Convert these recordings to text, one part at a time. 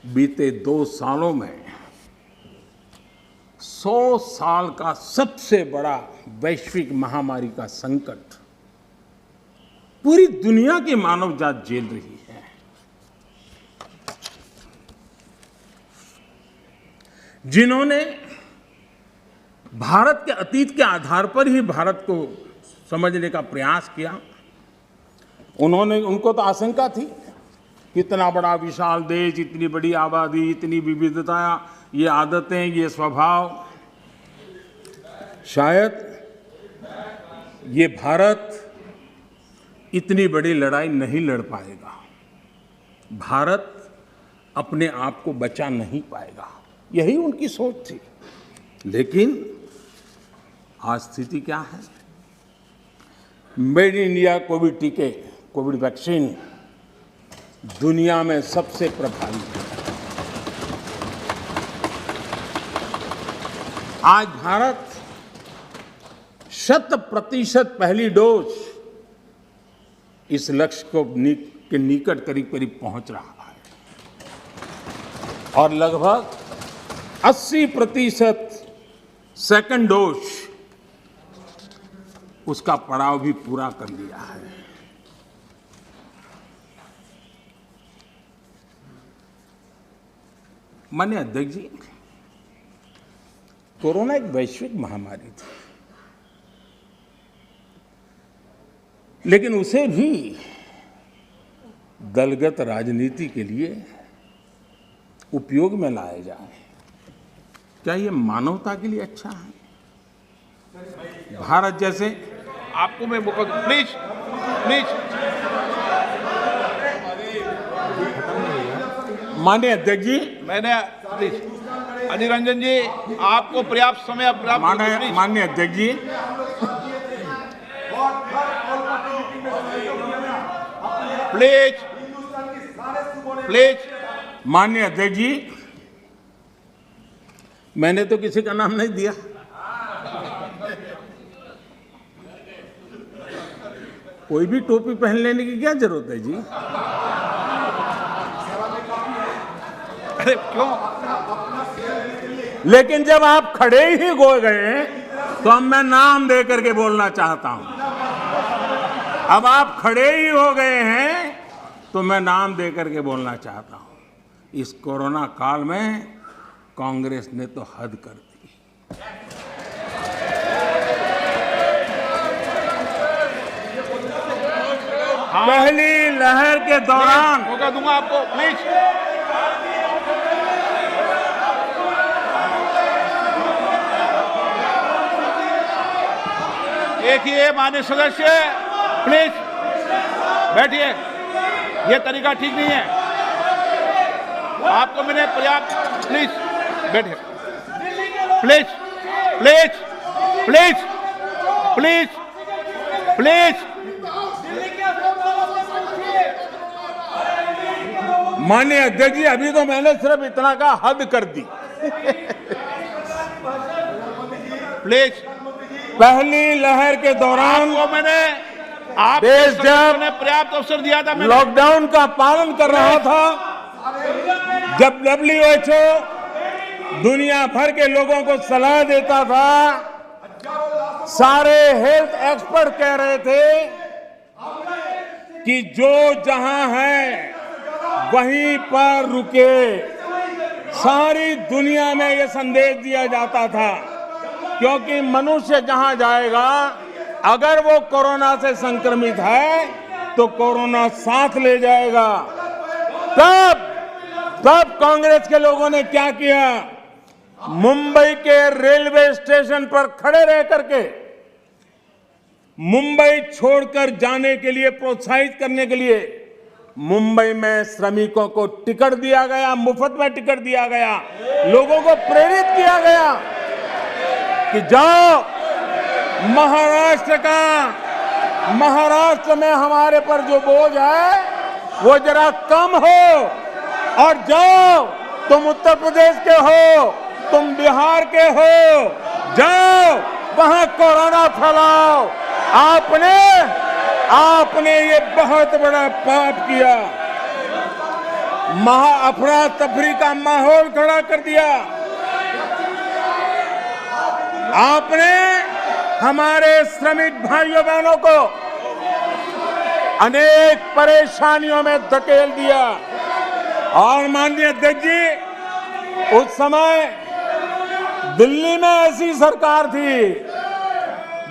बीते 2 सालों में 100 साल का सबसे बड़ा वैश्विक महामारी का संकट पूरी दुनिया की मानव जात झेल रही है। जिन्होंने भारत के अतीत के आधार पर ही भारत को समझने का प्रयास किया, उनको तो आशंका थी कि इतना बड़ा विशाल देश, इतनी बड़ी आबादी, इतनी विविधता, ये आदतें, ये स्वभाव, शायद ये भारत इतनी बड़ी लड़ाई नहीं लड़ पाएगा, भारत अपने आप को बचा नहीं पाएगा, यही उनकी सोच थी। लेकिन आज स्थिति क्या है? मेड इन इंडिया कोविड टीके, कोविड वैक्सीन दुनिया में सबसे प्रभावी है। आज भारत 100% पहली डोज इस लक्ष्य के निकट करीब करीब पहुंच रहा है और लगभग 80% सेकंड डोज उसका पड़ाव भी पूरा कर लिया है। माननीय अध्यक्ष जी, कोरोना एक वैश्विक महामारी थी, लेकिन उसे भी दलगत राजनीति के लिए उपयोग में लाया जाए, क्या ये मानवता के लिए अच्छा है? भारत जैसे, आपको मैं प्लीज माननीय अध्यक्ष जी, मैंने प्लीज अधीर रंजन जी, आपको पर्याप्त समय माननीय अध्यक्ष जी, प्लीज माननीय अध्यक्ष जी, मैंने तो किसी का नाम नहीं दिया। कोई भी टोपी पहन लेने की क्या जरूरत है जी? अरे क्यों? लेकिन जब आप खड़े ही हो गए तो अब मैं नाम दे करके बोलना चाहता हूं। अब आप खड़े ही हो गए हैं तो मैं नाम दे करके बोलना चाहता हूं। इस कोरोना काल में कांग्रेस ने तो हद कर दी। पहली लहर के दौरान, मौका दूंगा आपको, प्लीज। देखिए माननीय सदस्य, प्लीज बैठिए, ये तरीका ठीक नहीं है। आपको मैंने पर्याप्त, प्लीज बैठिए, please please please please please. माननीय अध्यक्ष जी, अभी तो मैंने सिर्फ इतना का हद कर दी। प्लीज, पहली लहर के दौरान आपको मैंने देश जब पर्याप्त अवसर दिया था, लॉकडाउन का पालन कर रहा था, जब WHO दुनिया भर के लोगों को सलाह देता था, सारे हेल्थ एक्सपर्ट कह रहे थे कि जो जहां है वहीं पर रुके। सारी दुनिया में यह संदेश दिया जाता था, क्योंकि मनुष्य जहां जाएगा, अगर वो कोरोना से संक्रमित है तो कोरोना साथ ले जाएगा। तब कांग्रेस के लोगों ने क्या किया? मुंबई के रेलवे स्टेशन पर खड़े रह करके मुंबई छोड़कर जाने के लिए प्रोत्साहित करने के लिए मुंबई में श्रमिकों को टिकट दिया गया, मुफ्त में टिकट दिया गया, लोगों को प्रेरित किया गया कि जाओ महाराष्ट्र में हमारे पर जो बोझ है वो जरा कम हो, और जाओ, तुम उत्तर प्रदेश के हो, तुम बिहार के हो, जाओ वहां कोरोना फैलाओ। आपने ये बहुत बड़ा पाप किया। महा अफरा तफरी का माहौल खड़ा कर दिया। आपने हमारे श्रमिक भाइयों बहनों को अनेक परेशानियों में धकेल दिया। और माननीय अध्यक्ष जी, उस समय दिल्ली में ऐसी सरकार थी,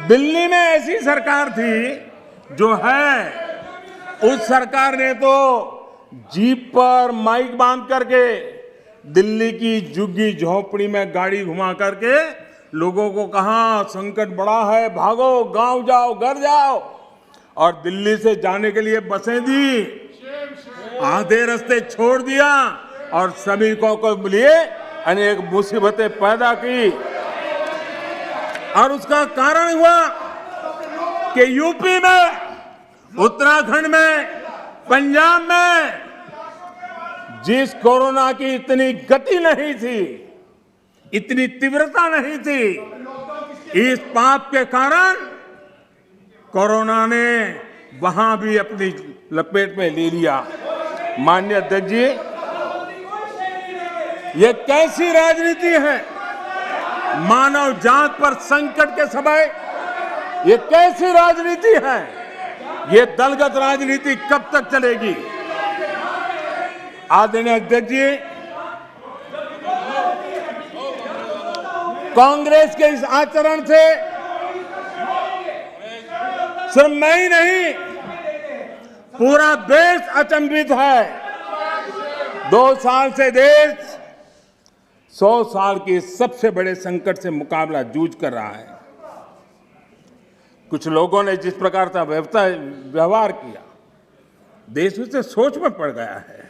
दिल्ली में ऐसी सरकार थी जो है, उस सरकार ने तो जीप पर माइक बांध करके दिल्ली की झुग्गी झोपड़ी में गाड़ी घुमा करके लोगों को कहा संकट बड़ा है, भागो, गांव जाओ, घर जाओ। और दिल्ली से जाने के लिए बसें दी, आधे रास्ते छोड़ दिया और श्रमिकों को लिए अनेक मुसीबतें पैदा की। और उसका कारण हुआ कि यूपी में, उत्तराखंड में, पंजाब में जिस कोरोना की इतनी गति नहीं थी, इतनी तीव्रता नहीं थी, इस पाप के कारण कोरोना ने वहां भी अपनी लपेट में ले लिया। माननीय अध्यक्ष जी, ये कैसी राजनीति है? मानव जात पर संकट के समय ये कैसी राजनीति है? ये दलगत राजनीति कब तक चलेगी? आदरणीय अध्यक्ष जी, कांग्रेस के इस आचरण से सिर्फ मैं ही नहीं, पूरा देश अचंभित है। 2 साल से देश 100 साल के सबसे बड़े संकट से मुकाबला जूझ कर रहा है। कुछ लोगों ने जिस प्रकार का व्यवहार किया, देश उससे सोच में पड़ गया है।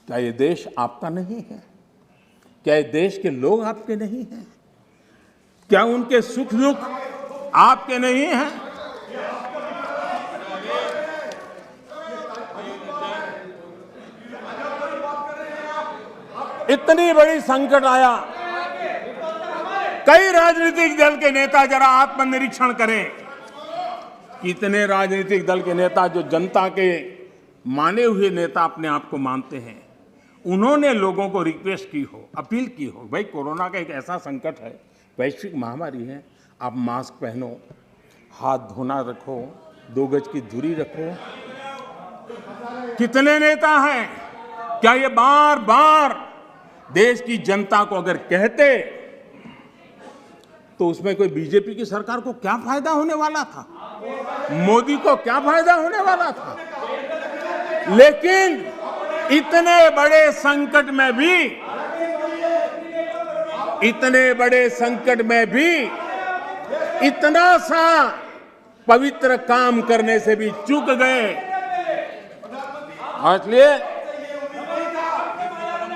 क्या ये देश आपका नहीं है? क्या ये देश के लोग आपके नहीं हैं? क्या उनके सुख दुख आपके नहीं हैं? इतनी बड़ी संकट आया, कई राजनीतिक दल के नेता जरा आत्मनिरीक्षण करें। कितने राजनीतिक दल के नेता जो जनता के माने हुए नेता अपने आप को मानते हैं, उन्होंने लोगों को रिक्वेस्ट की हो, अपील की हो, भाई कोरोना का एक ऐसा संकट है, वैश्विक महामारी है, आप मास्क पहनो, हाथ धोना रखो, 2 गज की दूरी रखो। कितने नेता हैं? क्या ये बार बार देश की जनता को अगर कहते तो उसमें कोई बीजेपी की सरकार को क्या फायदा होने वाला था? मोदी को क्या फायदा होने वाला था? लेकिन इतने बड़े संकट में भी, इतने बड़े संकट में भी इतना सा पवित्र काम करने से भी चूक गए। इसलिए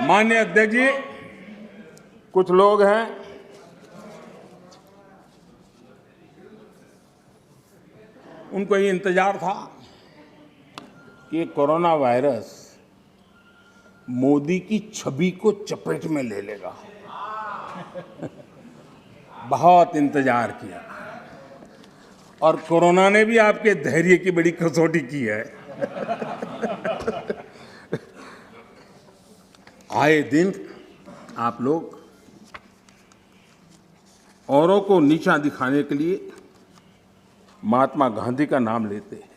माननीय अध्यक्ष जी, कुछ लोग हैं उनको ये इंतजार था कि कोरोना वायरस मोदी की छवि को चपेट में ले लेगा। बहुत इंतजार किया और कोरोना ने भी आपके धैर्य की बड़ी कसौटी की है। आए दिन आप लोग औरों को नीचा दिखाने के लिए महात्मा गांधी का नाम लेते हैं।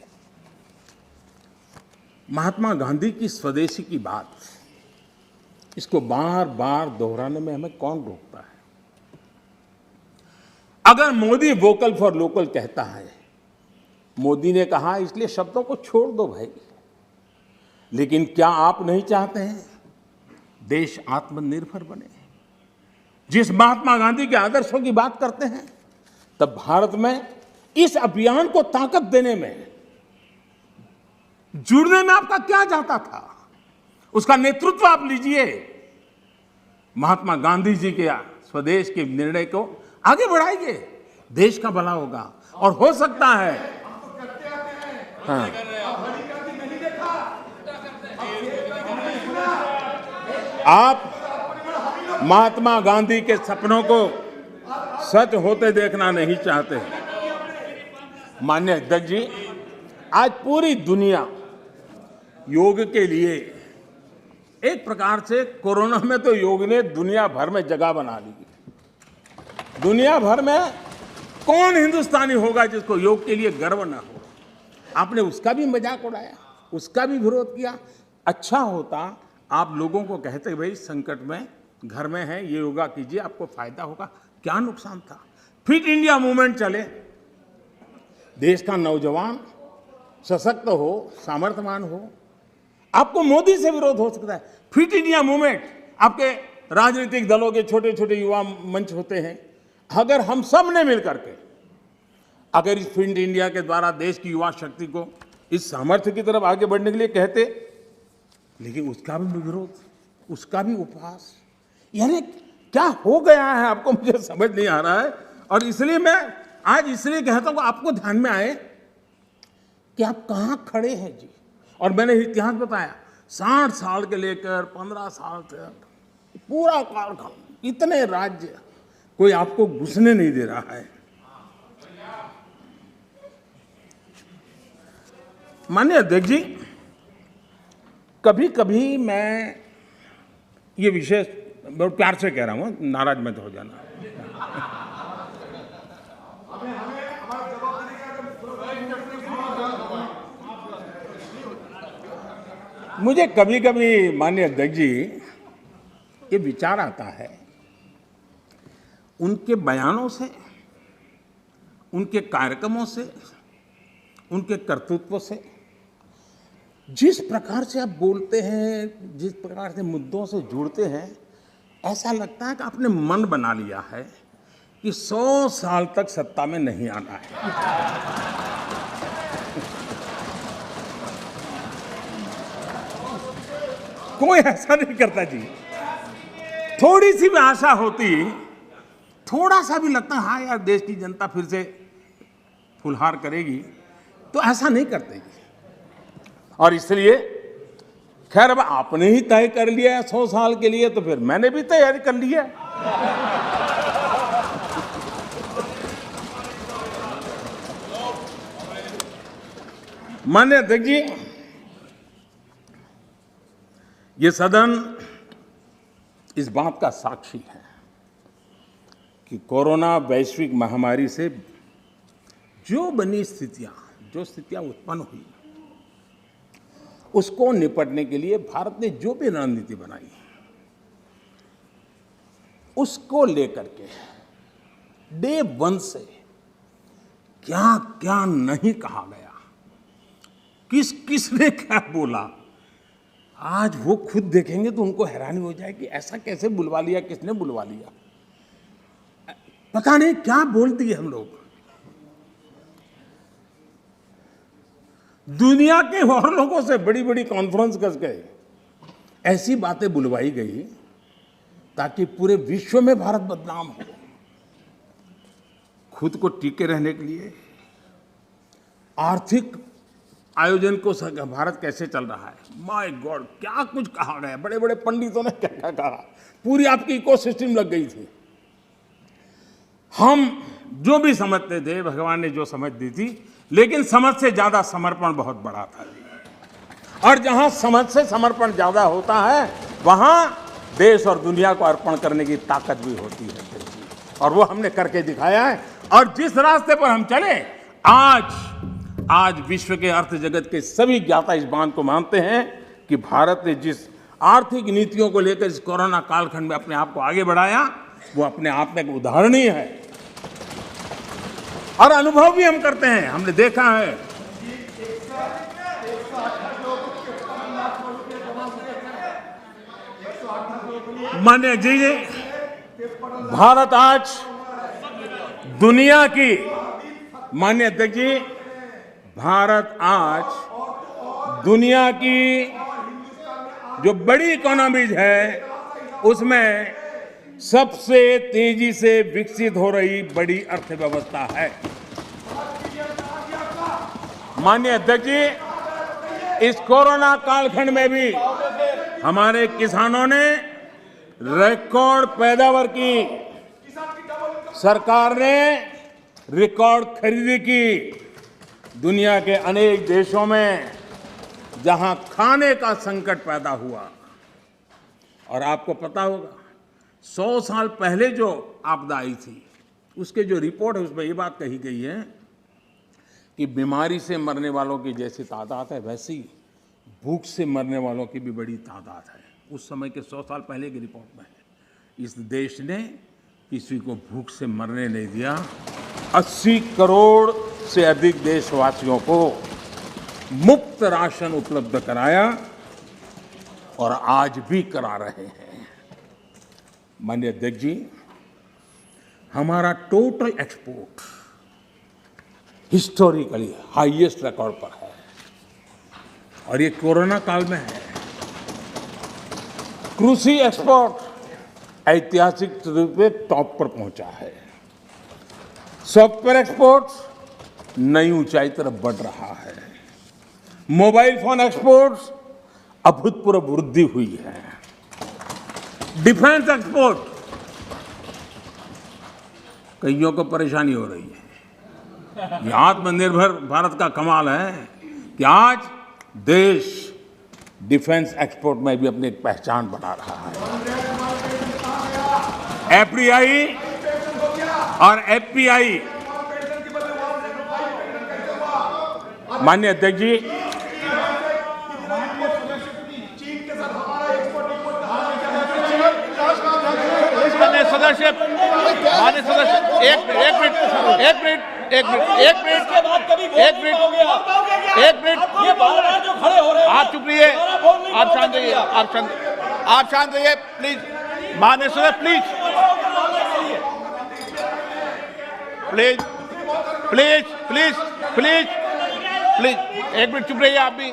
महात्मा गांधी की स्वदेशी की बात, इसको बार बार दोहराने में हमें कौन रोकता है? अगर मोदी वोकल फॉर लोकल कहता है, मोदी ने कहा इसलिए शब्दों को छोड़ दो भाई, लेकिन क्या आप नहीं चाहते हैं देश आत्मनिर्भर बने? जिस महात्मा गांधी के आदर्शों की बात करते हैं, तब भारत में इस अभियान को ताकत देने में, जुड़ने में आपका क्या जाता था? उसका नेतृत्व आप लीजिए। महात्मा गांधी जी के स्वदेश के निर्णय को आगे बढ़ाइए, देश का भला होगा। और हो सकता है, हाँ, आप महात्मा गांधी के सपनों को सच होते देखना नहीं चाहते। माननीय अध्यक्ष जी, आज पूरी दुनिया योग के लिए एक प्रकार से कोरोना में तो योग ने दुनिया भर में जगह बना ली। दुनिया भर में कौन हिंदुस्तानी होगा जिसको योग के लिए गर्व ना हो। आपने उसका भी मजाक उड़ाया, उसका भी विरोध किया। अच्छा होता आप लोगों को कहते भाई संकट में घर में है, ये योगा कीजिए, आपको फायदा होगा। क्या नुकसान था? फिट इंडिया मूवमेंट चले, देश का नौजवान सशक्त हो, सामर्थ्यवान हो। आपको मोदी से विरोध हो सकता है। फिट इंडिया मूवमेंट, आपके राजनीतिक दलों के छोटे छोटे युवा मंच होते हैं। अगर हम सब ने मिलकर के अगर इस फिट इंडिया के द्वारा देश की युवा शक्ति को इस सामर्थ्य की तरफ आगे बढ़ने के लिए कहते, लेकिन उसका भी विरोध, उसका भी उपहास, यानी क्या हो गया है आपको मुझे समझ नहीं आ रहा है। और इसलिए मैं आज इसलिए कहता हूं आपको ध्यान में आए कि आप कहां खड़े हैं जी। और मैंने इतिहास बताया, 60 साल के लेकर 15 साल तक पूरा कालखंड, इतने राज्य, कोई आपको घुसने नहीं दे रहा है। माननीय अध्यक्ष जी, कभी कभी मैं ये विषय बहुत प्यार से कह रहा हूं, नाराज मत हो जाना। मुझे कभी कभी माननीय अध्यक्ष जी ये विचार आता है, उनके बयानों से, उनके कार्यक्रमों से, उनके कर्तृत्व से, जिस प्रकार से आप बोलते हैं, जिस प्रकार से मुद्दों से जुड़ते हैं, ऐसा लगता है कि आपने मन बना लिया है कि 100 साल तक सत्ता में नहीं आना है। कोई ऐसा नहीं करता जी। थोड़ी सी भी आशा होती, थोड़ा सा भी लगता हाँ यार देश की जनता फिर से फुलहार करेगी, तो ऐसा नहीं करते। और इसलिए खैर अब आपने ही तय कर लिया है 100 साल के लिए, तो फिर मैंने भी तैयारी कर ली है। माननीय अध्यक्ष जी, ये सदन इस बात का साक्षी है कि कोरोना वैश्विक महामारी से जो बनी स्थितियां, जो स्थितियां उत्पन्न हुई, उसको निपटने के लिए भारत ने जो भी रणनीति बनाई, उसको लेकर के डे 1 से क्या क्या नहीं कहा गया, किस किसने क्या बोला, आज वो खुद देखेंगे तो उनको हैरानी हो जाएगी, ऐसा कैसे बुलवा लिया, किसने बुलवा लिया, पता नहीं क्या बोल दिए हम लोग। दुनिया के और लोगों से बड़ी बड़ी कॉन्फ्रेंस कर गए, ऐसी बातें बुलवाई गई ताकि पूरे विश्व में भारत बदनाम हो। खुद को टिके रहने के लिए आर्थिक आयोजन को भारत कैसे चल रहा है, माय गॉड क्या कुछ कहा गया, बड़े बड़े पंडितों ने क्या क्या कहा, पूरी आपकी इकोसिस्टम लग गई थी। हम जो भी समझते थे, भगवान ने जो समझ दी थी, लेकिन समझ से ज्यादा समर्पण बहुत बड़ा था जी। और जहां समझ से समर्पण ज्यादा होता है, वहां देश और दुनिया को अर्पण करने की ताकत भी होती है, और वो हमने करके दिखाया है। और जिस रास्ते पर हम चले, आज विश्व के अर्थ जगत के सभी ज्ञाता इस बात को मानते हैं कि भारत ने जिस आर्थिक नीतियों को लेकर इस कोरोना कालखंड में अपने आप को आगे बढ़ाया, वो अपने आप में एक उदाहरणीय है। और अनुभव भी हम करते हैं, हमने देखा है। माननीय जी, भारत आज दुनिया की, माननीय अध्यक्ष जी, भारत आज दुनिया की जो बड़ी इकोनॉमीज है, उसमें सबसे तेजी से विकसित हो रही बड़ी अर्थव्यवस्था है। माननीय अध्यक्ष जी, इस कोरोना कालखंड में भी हमारे किसानों ने रिकॉर्ड पैदावार की, सरकार ने रिकॉर्ड खरीदी की, दुनिया के अनेक देशों में जहां खाने का संकट पैदा हुआ। और आपको पता होगा 100 साल पहले जो आपदा आई थी उसके जो रिपोर्ट है उसमें ये बात कही गई है कि बीमारी से मरने वालों की जैसी तादाद है वैसी भूख से मरने वालों की भी बड़ी तादाद है। उस समय के 100 साल पहले की रिपोर्ट में है। इस देश ने किसी को भूख से मरने नहीं दिया। 80 करोड़ से अधिक देशवासियों को मुफ्त राशन उपलब्ध कराया और आज भी करा रहे हैं। माननीय अध्यक्ष जी, हमारा total export historically highest record पर है और ये कोरोना काल में है। कृषि एक्सपोर्ट ऐतिहासिक रूप से टॉप पर पहुंचा है। सॉफ्टवेयर एक्सपोर्ट नई ऊंचाई तरफ बढ़ रहा है। मोबाइल फोन एक्सपोर्ट्स अभूतपूर्व वृद्धि हुई है। डिफेंस एक्सपोर्ट कईयों को परेशानी हो रही है। ये आत्मनिर्भर भारत का कमाल है कि आज देश डिफेंस एक्सपोर्ट में भी अपनी एक पहचान बना रहा है। एफडीआई और एफपीआई, माननीय अध्यक्ष जी, सदस्य एक मिनट आप चुप रहिए, आप शांत रहिए, आप शांत रहिए प्लीज। माननीय सदस्य प्लीज एक मिनट चुप रहिए। आप भी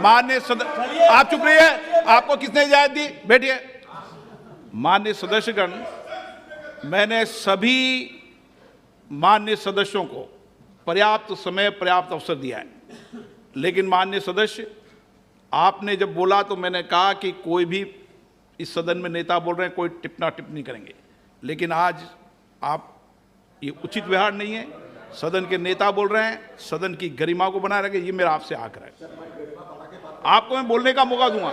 माननीय सदस्य आप चुप रहिए। आपको किसने इजाजत दी? बैठिए। माननीय सदस्यगण, मैंने सभी माननीय सदस्यों को पर्याप्त समय पर्याप्त अवसर दिया है, लेकिन माननीय सदस्य आपने जब बोला तो मैंने कहा कि कोई भी इस सदन में नेता बोल रहे हैं कोई टिप्पणी टिप्पणी करेंगे, लेकिन आज आप ये उचित व्यवहार नहीं है। सदन के नेता बोल रहे हैं, सदन की गरिमा को बनाए रखें, ये मेरा आपसे आग्रह है। आपको मैं बोलने का मौका दूंगा।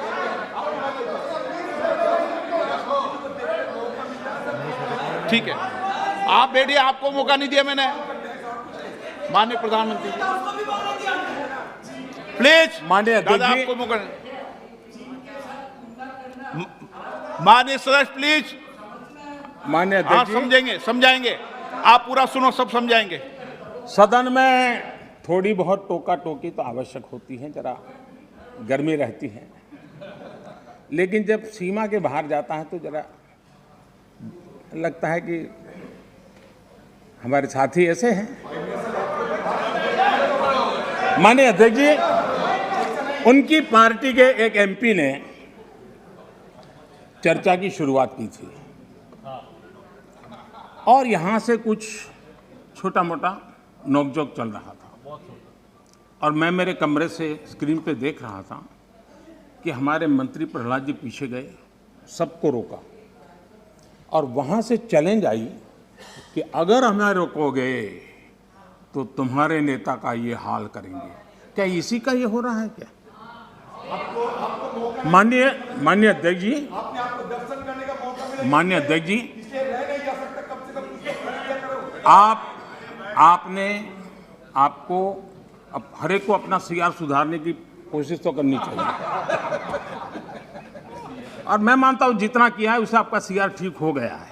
ठीक है, आप बैठिए, आपको मौका नहीं दिया मैंने। माननीय प्रधानमंत्री प्लीज, माननीय अध्यक्ष जी, आपको मौका। माननीय सदस्य प्लीज। माननीय अध्यक्ष जी, समझाएंगे। आप पूरा सुनो, सब समझाएंगे। सदन में थोड़ी बहुत टोका टोकी तो आवश्यक होती है, जरा गर्मी रहती है, लेकिन जब सीमा के बाहर जाता है तो जरा लगता है कि हमारे साथी ऐसे हैं। माननीय अध्यक्ष जी, उनकी पार्टी के एक एमपी ने चर्चा की शुरुआत की थी और यहां से कुछ छोटा मोटा नोकझोंक चल रहा था और मैं मेरे कमरे से स्क्रीन पे देख रहा था कि हमारे मंत्री प्रहलाद जी पीछे गए, सबको रोका और वहां से चैलेंज आई कि अगर हमें रोकोगे तो तुम्हारे नेता का ये हाल करेंगे। क्या इसी का ये हो रहा है क्या? माननीय अध्यक्ष जी, माननीय अध्यक्ष जी, आपको अब हर एक को अपना सीआर सुधारने की कोशिश तो करनी चाहिए और मैं मानता हूं जितना किया है उससे आपका सीआर ठीक हो गया है।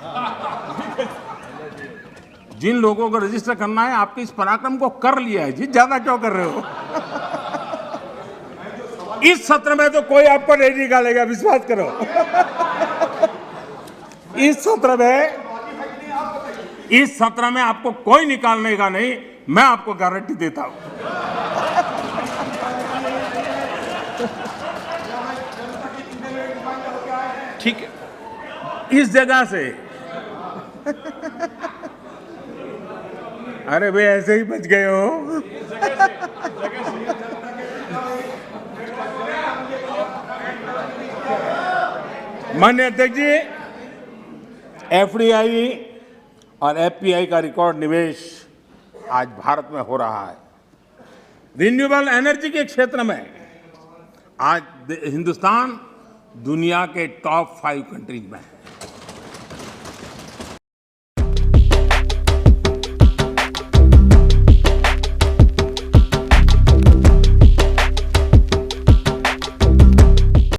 जिन लोगों को रजिस्टर करना है आपके इस पराक्रम को कर लिया है जी, ज्यादा क्यों कर रहे हो? इस सत्र में तो कोई आपको नहीं निकालेगा, विश्वास करो। इस सत्र में आपको कोई निकालने का नहीं, मैं आपको गारंटी देता हूं। ठीक है, इस जगह से अरे भाई ऐसे ही बच गए हो। माननीय अध्यक्ष जी, एफडीआई और एफपीआई का रिकॉर्ड निवेश आज भारत में हो रहा है। रिन्यूएबल एनर्जी के क्षेत्र में आज हिंदुस्तान दुनिया के टॉप 5 कंट्रीज में है।